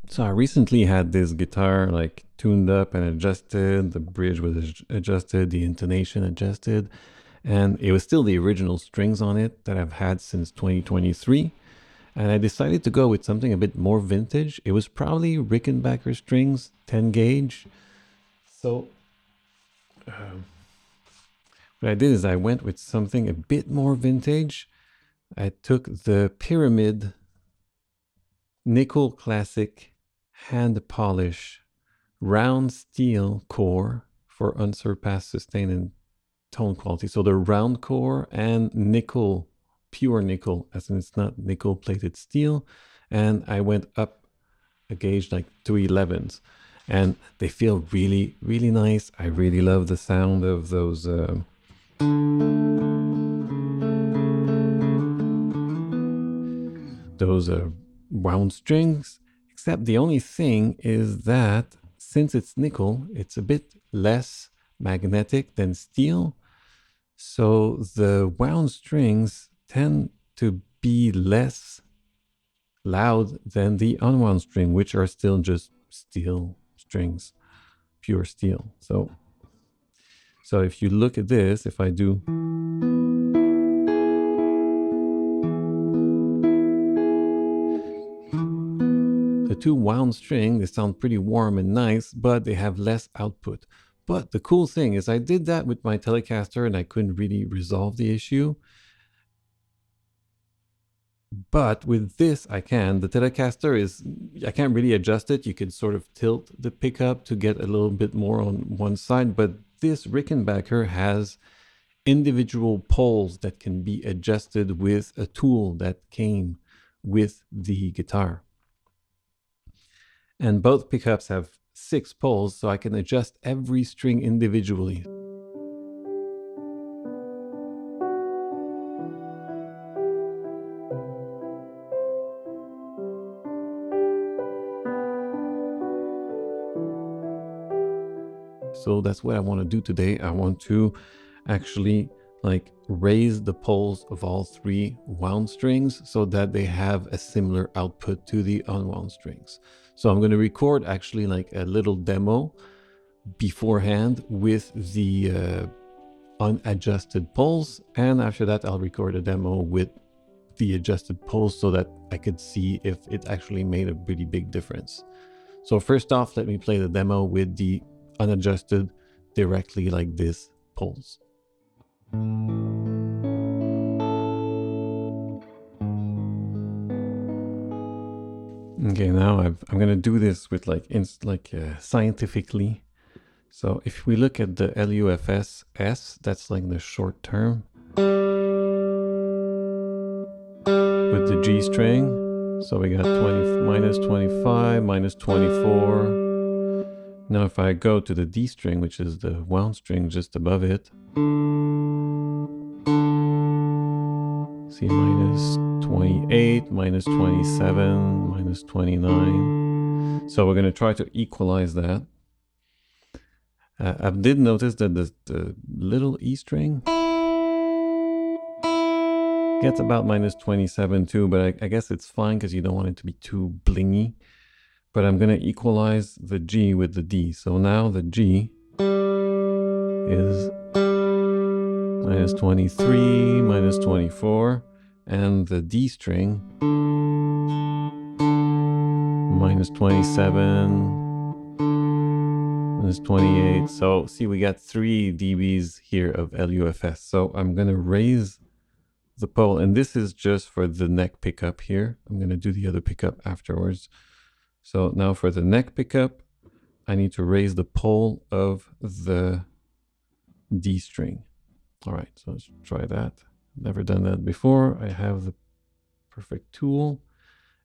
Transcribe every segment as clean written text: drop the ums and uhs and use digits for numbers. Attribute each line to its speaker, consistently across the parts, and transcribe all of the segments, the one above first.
Speaker 1: So I recently had this guitar like tuned up and adjusted, the bridge was adjusted, the intonation adjusted, and it was still the original strings on it that I've had since 2023. And I decided to go with something a bit more vintage. It was probably Rickenbacker strings, 10 gauge. So what I did is I went with something a bit more vintage. I took the Pyramid Nickel Classic hand polish round steel core for unsurpassed sustain and tone quality. So the round core and nickel, pure nickel, as in it's not nickel plated steel. And I went up a gauge like 211s, and they feel really, really nice. I really love the sound of those wound strings, except the only thing is that since it's nickel, it's a bit less magnetic than steel. So the wound strings tend to be less loud than the unwound string, which are still just steel strings, pure steel. So if you look at this, if I do the two wound string, they sound pretty warm and nice, but they have less output. But the cool thing is I did that with my Telecaster and I couldn't really resolve the issue. But with this, I can. The Telecaster is, I can't really adjust it. You can sort of tilt the pickup to get a little bit more on one side. But this Rickenbacker has individual poles that can be adjusted with a tool that came with the guitar. And both pickups have 6 poles, so I can adjust every string individually. So that's what I want to do today. I want to actually like raise the poles of all 3 wound strings so that they have a similar output to the unwound strings. So I'm going to record actually like a little demo beforehand with the unadjusted poles, and after that I'll record a demo with the adjusted poles so that I could see if it actually made a really big difference. So first off, let me play the demo with the unadjusted directly like this poles. Okay, now I'm gonna do this with scientifically. So if we look at the LUFS S, that's like the short term with the G string. So we got 20 minus 25, minus 24. Now if I go to the D string, which is the wound string just above it, see minus 28, minus 27, minus 29. So we're going to try to equalize that. I did notice that the little E string gets about minus 27 too, but I guess it's fine because you don't want it to be too blingy. But I'm going to equalize the G with the D. So now the G is minus 23, minus 24, and the D string minus 27, minus 28. So see, we got 3 dBs here of LUFS. So I'm going to raise the pole, and this is just for the neck pickup here. I'm going to do the other pickup afterwards. So now for the neck pickup, I need to raise the pole of the D string. All right, so let's try that. Never done that before. I have the perfect tool,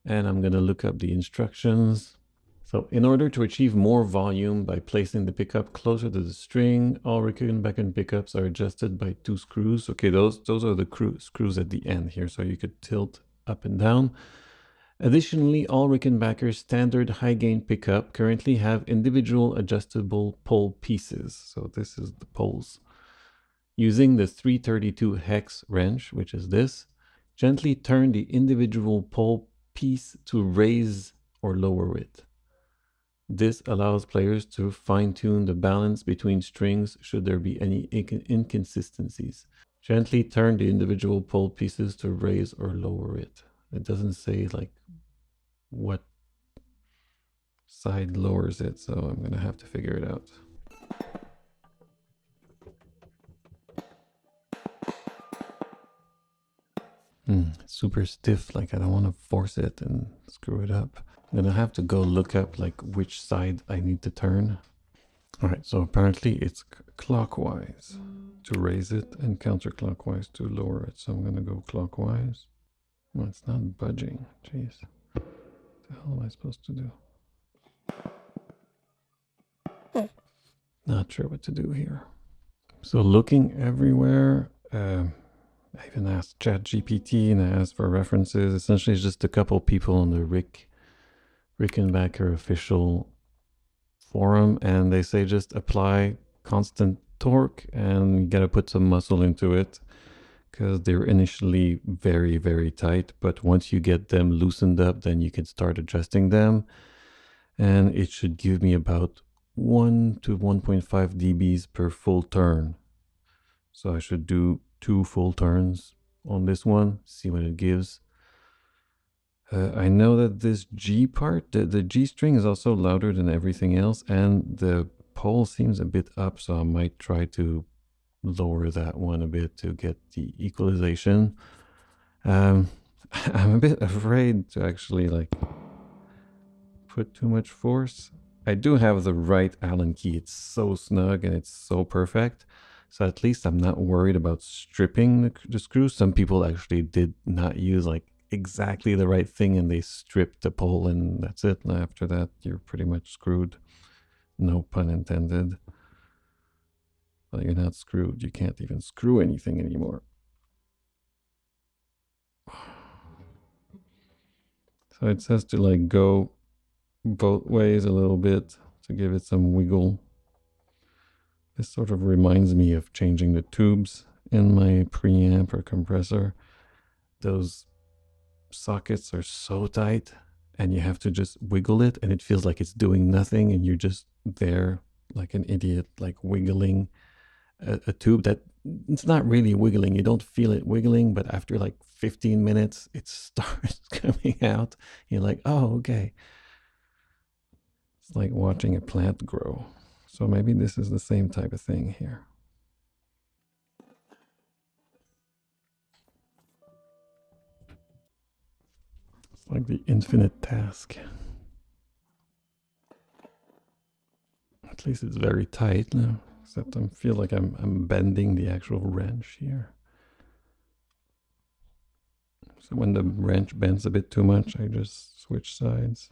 Speaker 1: and I'm going to look up the instructions. So in order to achieve more volume by placing the pickup closer to the string, all Rickenbacker pickups are adjusted by 2 screws. Okay, those are the screws at the end here, so you could tilt up and down. Additionally, all Rickenbacker's standard high gain pickup currently have individual adjustable pole pieces. So this is the poles. Using the 332 hex wrench, which is this, gently turn the individual pole piece to raise or lower it. This allows players to fine-tune the balance between strings should there be any inconsistencies. Gently turn the individual pole pieces to raise or lower it. It doesn't say like what side lowers it, so I'm gonna have to figure it out. Super stiff, like I don't want to force it and screw it up. I'm gonna have to go look up like which side I need to turn. All right, so apparently it's clockwise to raise it and counterclockwise to lower it. So I'm gonna go clockwise. Well, it's not budging. Jeez, what the hell am I supposed to do? Not sure what to do here. So looking everywhere, I even asked ChatGPT and I asked for references. Essentially, it's just a couple people on the Rickenbacker official forum, and they say just apply constant torque and you gotta put some muscle into it because they're initially very, very tight. But once you get them loosened up, then you can start adjusting them. And it should give me about 1 to 1.5 dBs per full turn. So I should do 2 full turns on this one, see what it gives. I know that this G part, the G string is also louder than everything else, and the pole seems a bit up, so I might try to lower that one a bit to get the equalization. I'm a bit afraid to actually like put too much force. I do have the right Allen key. It's so snug and it's so perfect. So at least I'm not worried about stripping the screws. Some people actually did not use like exactly the right thing and they stripped the pole and that's it. And after that, you're pretty much screwed. No pun intended. Well, you're not screwed. You can't even screw anything anymore. So it says to like go both ways a little bit to give it some wiggle. This sort of reminds me of changing the tubes in my preamp or compressor. Those sockets are so tight and you have to just wiggle it and it feels like it's doing nothing and you're just there like an idiot, like wiggling a tube that it's not really wiggling. You don't feel it wiggling, but after like 15 minutes, it starts coming out. You're like, oh, okay. It's like watching a plant grow. So maybe this is the same type of thing here. It's like the infinite task. At least it's very tight now, except I feel like I'm bending the actual wrench here. So when the wrench bends a bit too much, I just switch sides.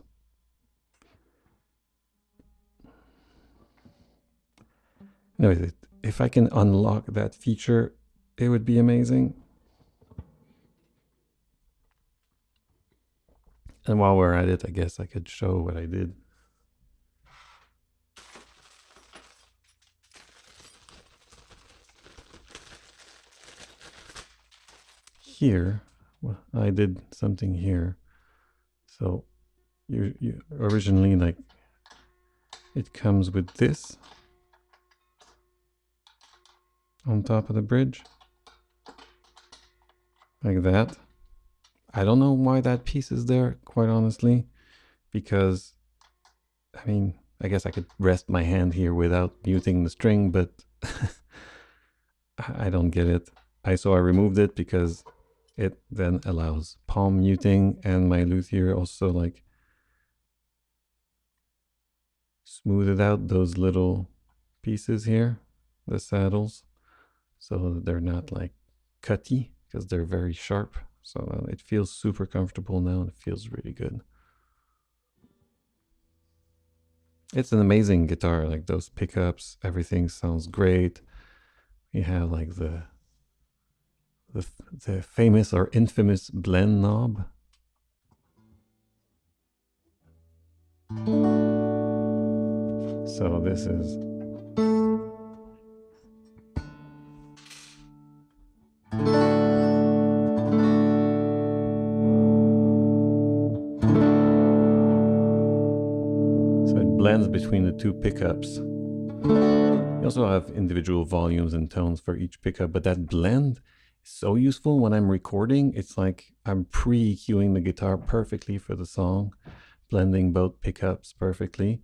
Speaker 1: Anyways, if I can unlock that feature, it would be amazing. And while we're at it, I guess I could show what I did. Here, well, I did something here. So you originally, like, it comes with this on top of the bridge, like that. I don't know why that piece is there, quite honestly, because, I mean, I guess I could rest my hand here without muting the string, but I don't get it. So I removed it because it then allows palm muting, and my luthier also like smoothed out those little pieces here, the saddles, so they're not like cutty because they're very sharp. So it feels super comfortable now and it feels really good. It's an amazing guitar, like those pickups, everything sounds great. You have like the famous or infamous blend knob. So this is so blends between the two pickups. You also have individual volumes and tones for each pickup, but that blend is so useful when I'm recording. It's like I'm pre-EQing the guitar perfectly for the song, blending both pickups perfectly.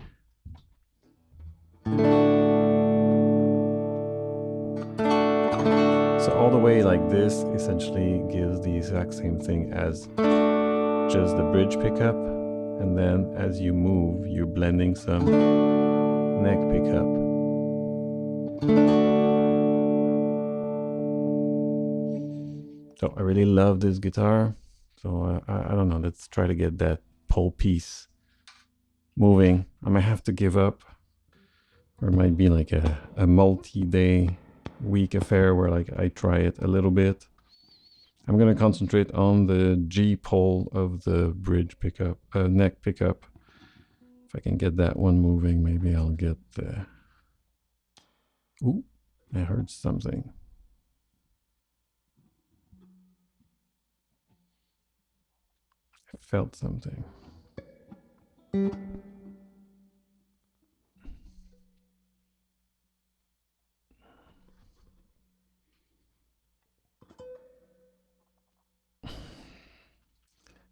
Speaker 1: So all the way like this essentially gives the exact same thing as just the bridge pickup, and then as you move, you're blending some neck pickup. So I really love this guitar. So I don't know, let's try to get that pole piece moving. I might have to give up, or it might be like a multi-day week affair where like I try it a little bit. I'm gonna concentrate on the G pole of the bridge pickup, neck pickup. If I can get that one moving, maybe I'll get the... Ooh, I heard something. I felt something.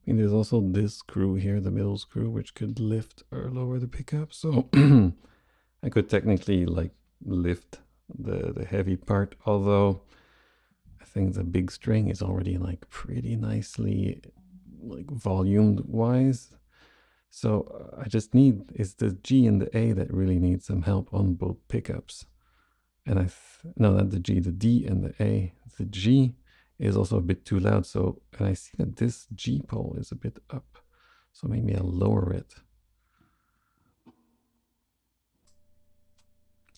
Speaker 1: I mean, there's also this screw here, the middle screw, which could lift or lower the pickup. So I could technically like lift the heavy part, although I think the big string is already like pretty nicely like volumed wise. So I just need, it's the G and the A that really need some help on both pickups. And no, not the G, the D and the A. The G is also a bit too loud. So, and I see that this G pole is a bit up. So maybe I'll lower it.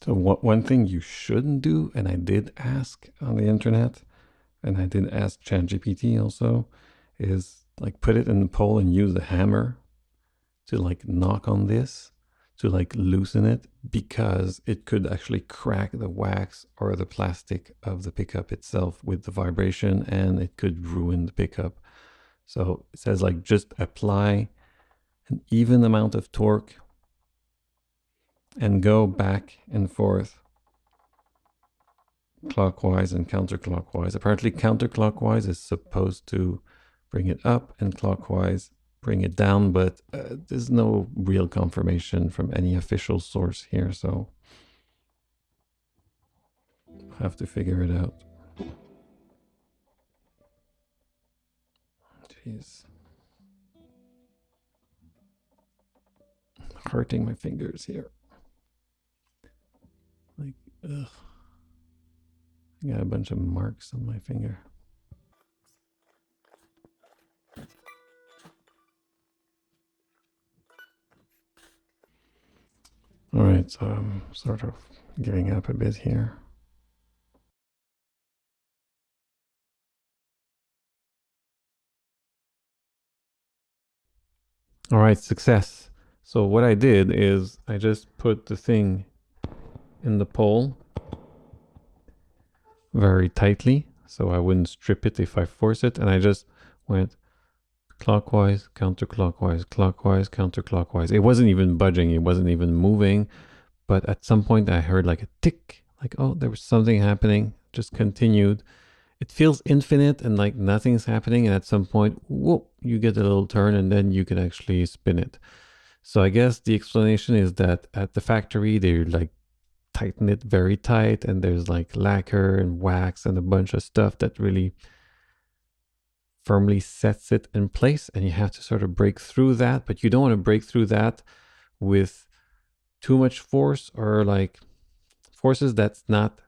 Speaker 1: So one thing you shouldn't do, and I did ask on the internet, and I did ask ChatGPT also, is like put it in the pole and use a hammer to like knock on this, to like loosen it, because it could actually crack the wax or the plastic of the pickup itself with the vibration, and it could ruin the pickup. So it says like just apply an even amount of torque and go back and forth clockwise and counterclockwise. Apparently counterclockwise is supposed to bring it up and clockwise bring it down, but there's no real confirmation from any official source here, so I'll have to figure it out. Jeez. Hurting my fingers here. Like, ugh. I got a bunch of marks on my finger. All right, so I'm sort of giving up a bit here. All right, success. So what I did is I just put the thing in the pole very tightly, so I wouldn't strip it if I force it, and I just went clockwise, counterclockwise, clockwise, counterclockwise. It wasn't even budging, it wasn't even moving, but at some point I heard like a tick, like, oh, there was something happening, just continued. It feels infinite and like nothing's happening, and at some point, whoop, you get a little turn and then you can actually spin it. So I guess the explanation is that at the factory, they like tighten it very tight, and there's like lacquer and wax and a bunch of stuff that really firmly sets it in place, and you have to sort of break through that, but you don't want to break through that with too much force or like forces that's not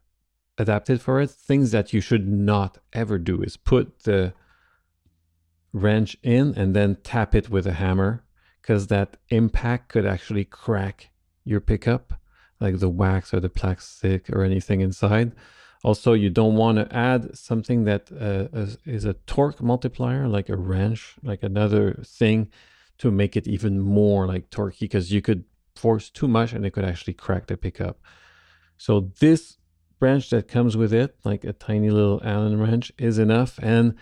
Speaker 1: adapted for it. Things that you should not ever do is put the wrench in and then tap it with a hammer, because that impact could actually crack your pickup, like the wax or the plastic or anything inside. Also, you don't want to add something that is a torque multiplier, like a wrench, like another thing to make it even more like torquey, because you could force too much and it could actually crack the pickup. So this wrench that comes with it, like a tiny little Allen wrench, is enough. And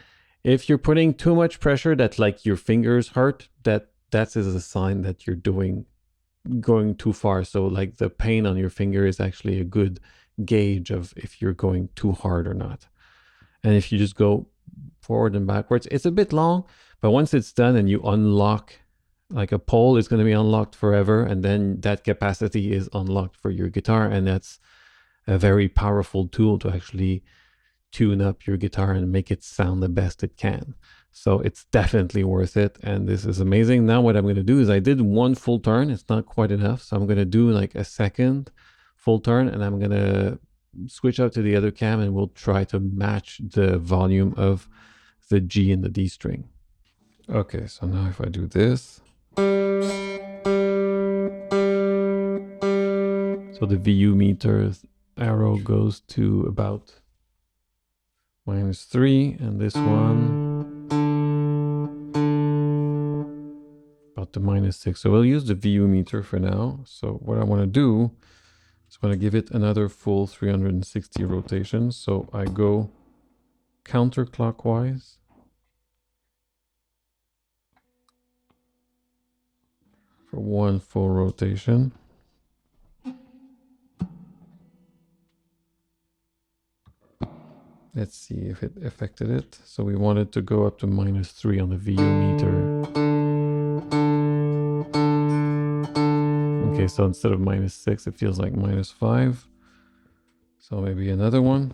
Speaker 1: if you're putting too much pressure that like your fingers hurt, that is a sign that you're doing going too far. So like the pain on your finger is actually a good gauge of if you're going too hard or not. And if you just go forward and backwards, it's a bit long, but once it's done and you unlock, like a pole is going to be unlocked forever, and then that capacity is unlocked for your guitar, and that's a very powerful tool to actually tune up your guitar and make it sound the best it can. So it's definitely worth it, and this is amazing. Now what I'm going to do is I did one full turn. It's not quite enough, so I'm going to do like a second full turn, and I'm going to switch out to the other cam, and we'll try to match the volume of the G and the D string. Okay, so now if I do this, so the VU meter arrow goes to about -3, and this one about to -6. So we'll use the VU meter for now. So what I want to do is I want to give it another full 360 rotations. So I go counterclockwise for one full rotation. Let's see if it affected it. So we wanted to go up to -3 on the VU meter. Okay, so instead of -6, it feels like -5. So maybe another one.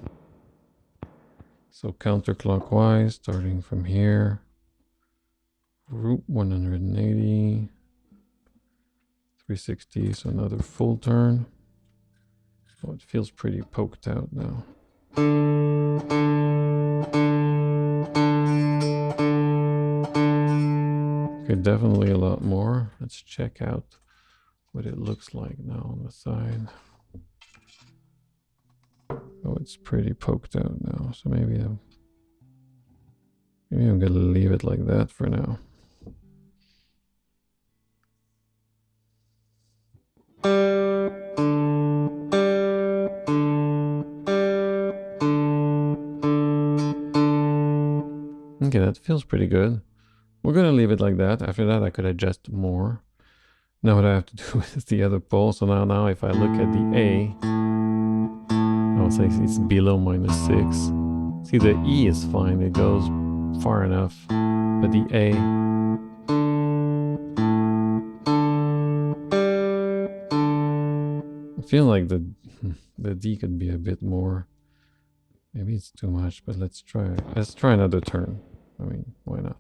Speaker 1: So counterclockwise, starting from here. Root 180. 360, so another full turn. Oh, it feels pretty poked out now. Okay, definitely a lot more. Let's check out what it looks like now on the side. Oh, it's pretty poked out now, so maybe I'm gonna leave it like that for now. Okay, that feels pretty good. We're gonna leave it like that. After that, I could adjust more. Now what I have to do is the other pole. So now if I look at the A, I'll say it's below -6. See, the E is fine. It goes far enough. But the A, I feel like the D could be a bit more. Maybe it's too much, but let's try another turn. I mean, why not?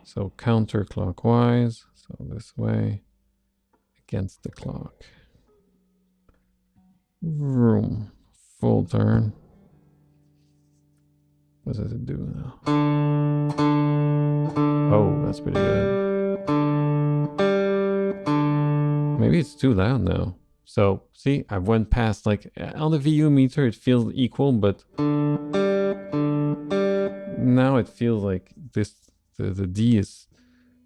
Speaker 1: So counterclockwise, so this way, against the clock. Vroom. Full turn. What does it do now? Oh, that's pretty good. Maybe it's too loud now. So see, I went past, like on the VU meter it feels equal, but now it feels like this the D is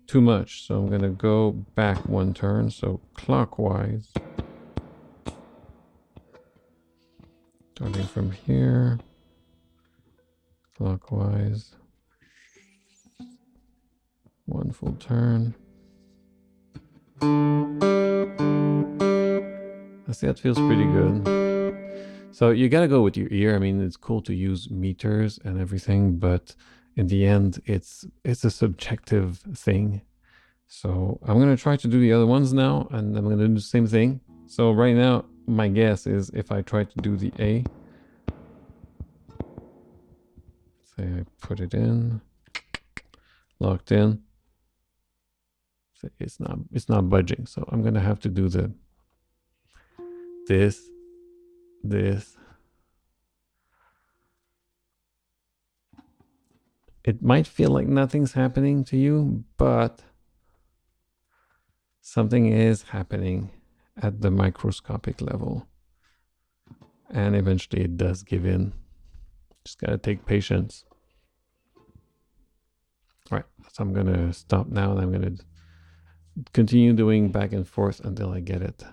Speaker 1: too much. So I'm gonna go back one turn, so clockwise. Starting from here. Clockwise. One full turn. I see that feels pretty good. So you gotta go with your ear. I mean, it's cool to use meters and everything, but in the end, it's a subjective thing. So I'm gonna try to do the other ones now, and I'm gonna do the same thing. So right now, my guess is if I try to do the A, say I put it in, locked in. It's not budging. So I'm gonna have to do this. It might feel like nothing's happening to you, but something is happening at the microscopic level. And eventually it does give in. Just gotta take patience. All right, so I'm gonna stop now, and I'm gonna continue doing back and forth until I get it.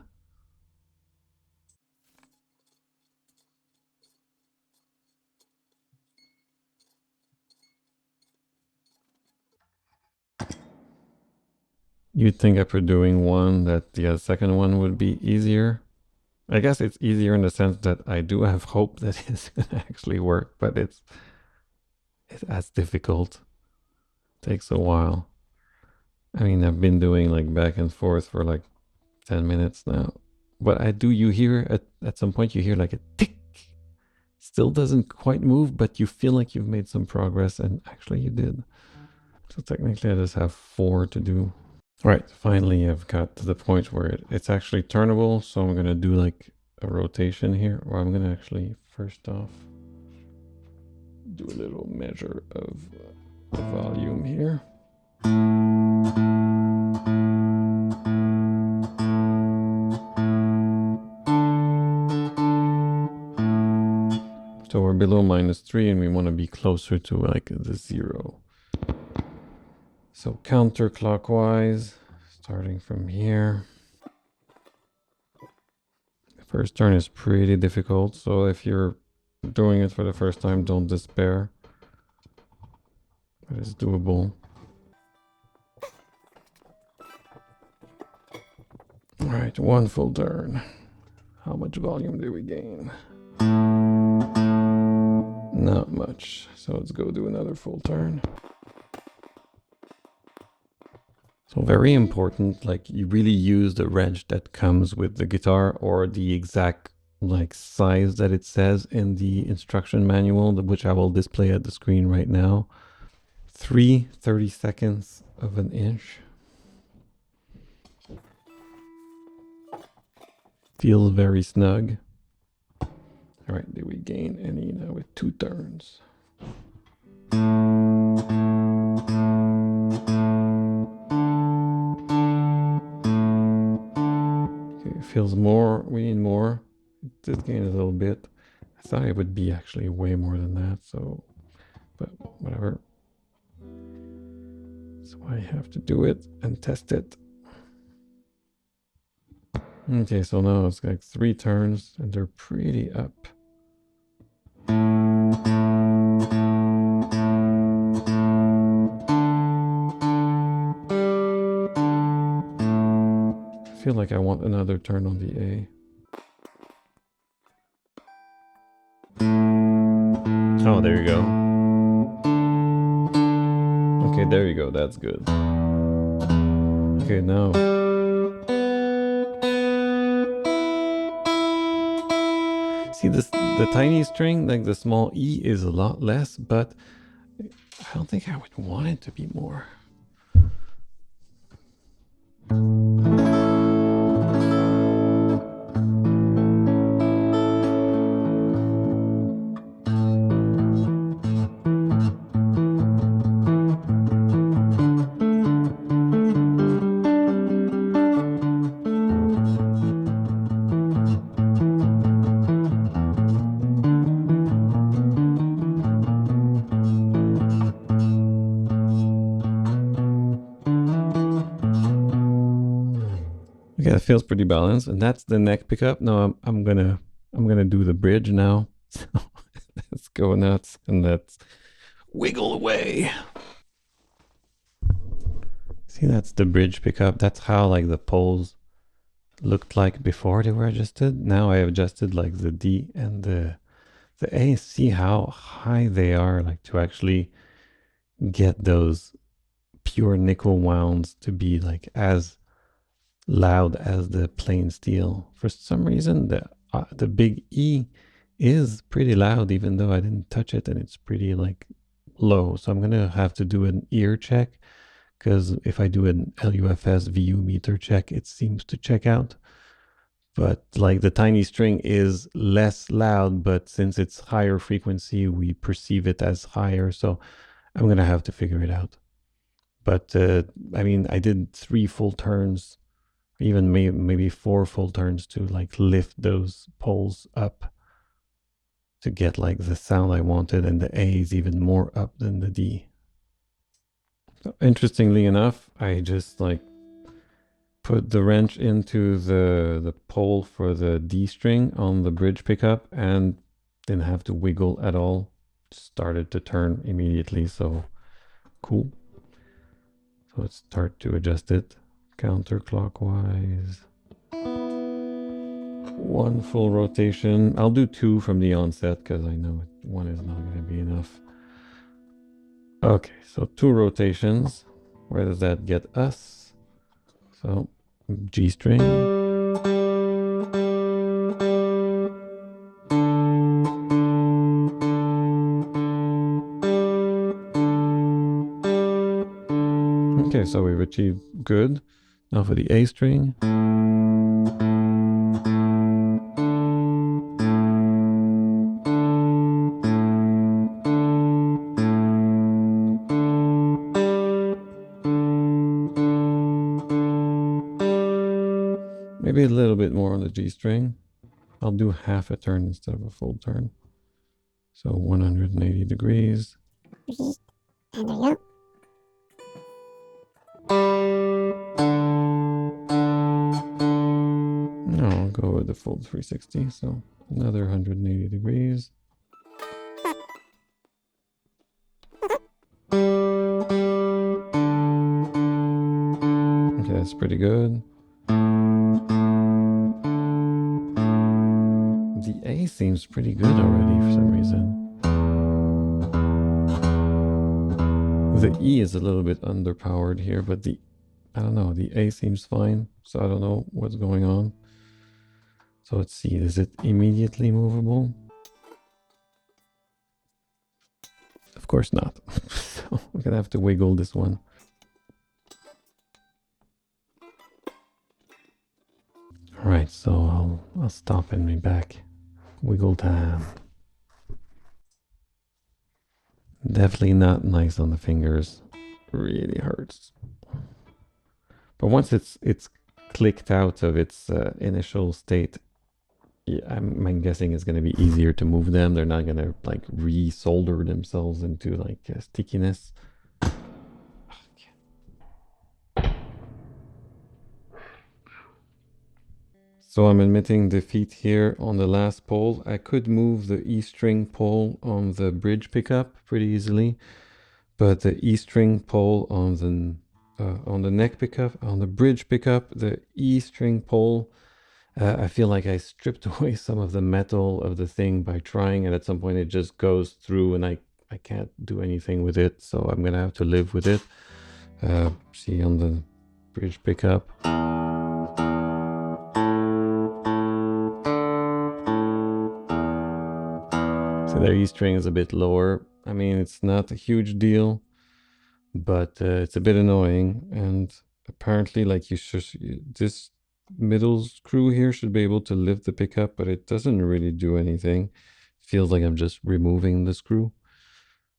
Speaker 1: You'd think after doing one that the second one would be easier. I guess it's easier in the sense that I do have hope that it's gonna actually work, but it's as difficult. It takes a while. I mean, I've been doing like back and forth for like 10 minutes now. But you hear at some point you hear like a tick. Still doesn't quite move, but you feel like you've made some progress, and actually you did. So technically I just have 4 to do. Right, finally I've got to the point where it's actually turnable, so I'm gonna do like a rotation here, or I'm gonna actually first off do a little measure of the volume here. So we're below -3 and we want to be closer to like the 0. So counterclockwise, starting from here. The first turn is pretty difficult, so if you're doing it for the first time, don't despair. But it's doable. Alright, 1 full turn. How much volume do we gain? Not much. So let's go do another full turn. So very important, like you really use the wrench that comes with the guitar, or the exact like size that it says in the instruction manual, which I will display at the screen right now. 3 30-seconds of an inch. Feels very snug. All right, did we gain any now with 2 turns? Okay, it feels more, we need more. It did gain a little bit. I thought it would be actually way more than that, so, but whatever. So I have to do it and test it. Okay, so now it's like 3 turns and they're pretty up. I feel like I want another turn on the A. Oh, there you go. Okay, there you go. That's good. Okay, now. See this, the tiny string, like the small E is a lot less, but I don't think I would want it to be more. Okay, that feels pretty balanced, and that's the neck pickup. Now I'm gonna do the bridge now. So let's go nuts and let's wiggle away. See, that's the bridge pickup. That's how like the poles looked like before they were adjusted. Now I have adjusted like the D and the A. See how high they are, like to actually get those pure nickel wounds to be like as loud as the plain steel. For some reason, the big E is pretty loud, even though I didn't touch it, and it's pretty like low. So I'm gonna have to do an ear check, because if I do an LUFS VU meter check, it seems to check out. But like the tiny string is less loud, but since it's higher frequency, we perceive it as higher. So I'm gonna have to figure it out. But I mean, I did 3 full turns, even maybe 4 full turns to like lift those poles up to get like the sound I wanted, and the A is even more up than the D. So interestingly enough, I just like put the wrench into the pole for the D string on the bridge pickup and didn't have to wiggle at all. Started to turn immediately, so cool. So let's start to adjust it. counterclockwise. 1 full rotation. I'll do 2 from the onset because I know 1 is not going to be enough. Okay, so 2 rotations. Where does that get us? So G string. Okay, so we've achieved good. Now for the A string. Maybe a little bit more on the G string. I'll do half a turn instead of a full turn. So 180 degrees.
Speaker 2: And there you go.
Speaker 1: No, I'll go with the full 360. So another 180 degrees. Okay, that's pretty good. The A seems pretty good already for some reason. The E is a little bit underpowered here, but I don't know, the A seems fine. So I don't know what's going on. So let's see, is it immediately movable? Of course not. So we're gonna have to wiggle this one. All right, so I'll stop and be back. Wiggle time. Definitely not nice on the fingers. Really hurts. But once it's clicked out of its initial state, yeah, I'm guessing it's going to be easier to move them. They're not going to like re-solder themselves into like stickiness. So I'm emitting defeat here on the last pole. I could move the E string pole on the bridge pickup pretty easily, but the E string pole on the neck pickup, on the bridge pickup, the E string pole, I feel like I stripped away some of the metal of the thing by trying, and at some point it just goes through and I can't do anything with it, so I'm gonna have to live with it. See on the bridge pickup. So their E string is a bit lower. I mean, it's not a huge deal, but it's a bit annoying. And apparently, like this middle screw here should be able to lift the pickup, but it doesn't really do anything. It feels like I'm just removing the screw.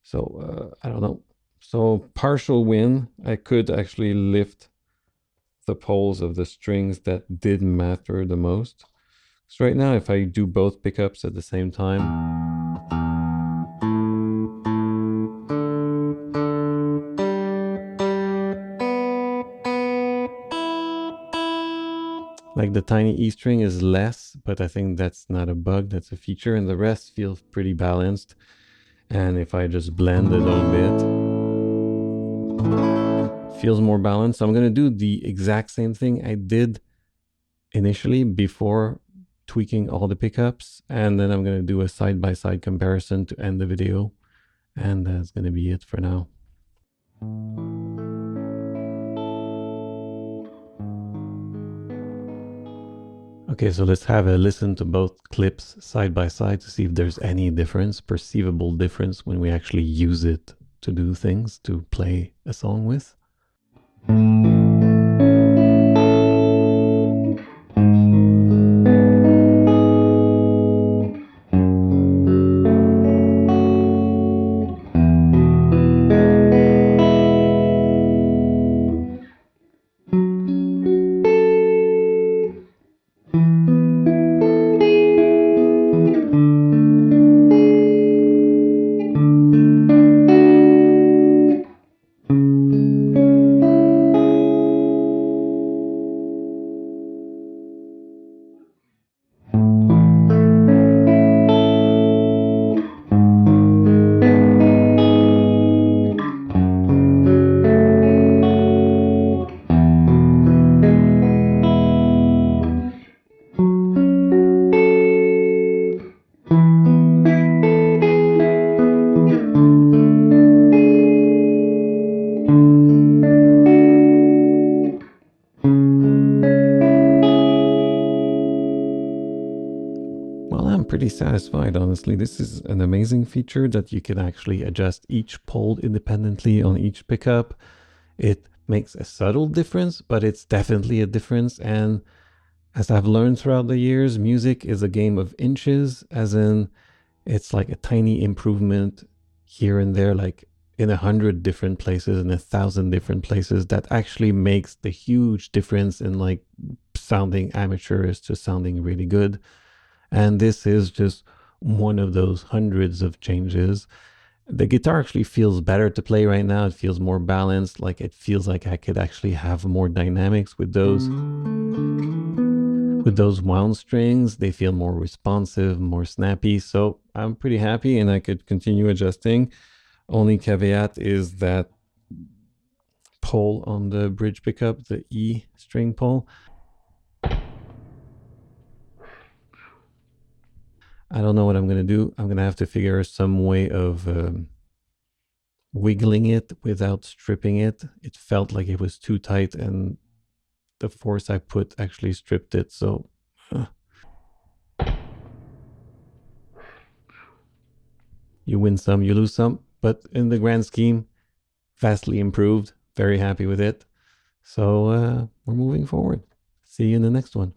Speaker 1: So I don't know. So partial win. I could actually lift the poles of the strings that did matter the most. So right now, if I do both pickups at the same time, like the tiny E string is less, but I think that's not a bug, that's a feature, and the rest feels pretty balanced. And if I just blend a little bit, feels more balanced. So I'm gonna do the exact same thing I did initially before tweaking all the pickups, and then I'm going to do a side-by-side comparison to end the video, and that's going to be it for now. Okay, so let's have a listen to both clips side by side to see if there's any difference, perceivable difference when we actually use it to do things, to play a song with. Well, I'm pretty satisfied, honestly. This is an amazing feature that you can actually adjust each pole independently on each pickup. It makes a subtle difference, but it's definitely a difference. And as I've learned throughout the years, music is a game of inches, as in it's like a tiny improvement here and there, like in 100 different places, in 1,000 different places, that actually makes the huge difference in like sounding amateurish to sounding really good. And this is just one of those hundreds of changes. The guitar actually feels better to play right now. It feels more balanced. Like it feels like I could actually have more dynamics with those wound strings. They feel more responsive, more snappy. So I'm pretty happy and I could continue adjusting. Only caveat is that pole on the bridge pickup, the E string pole. I don't know what I'm going to do. I'm going to have to figure some way of wiggling it without stripping it. It felt like it was too tight and the force I put actually stripped it. So you win some, you lose some. But in the grand scheme, vastly improved. Very happy with it. So we're moving forward. See you in the next one.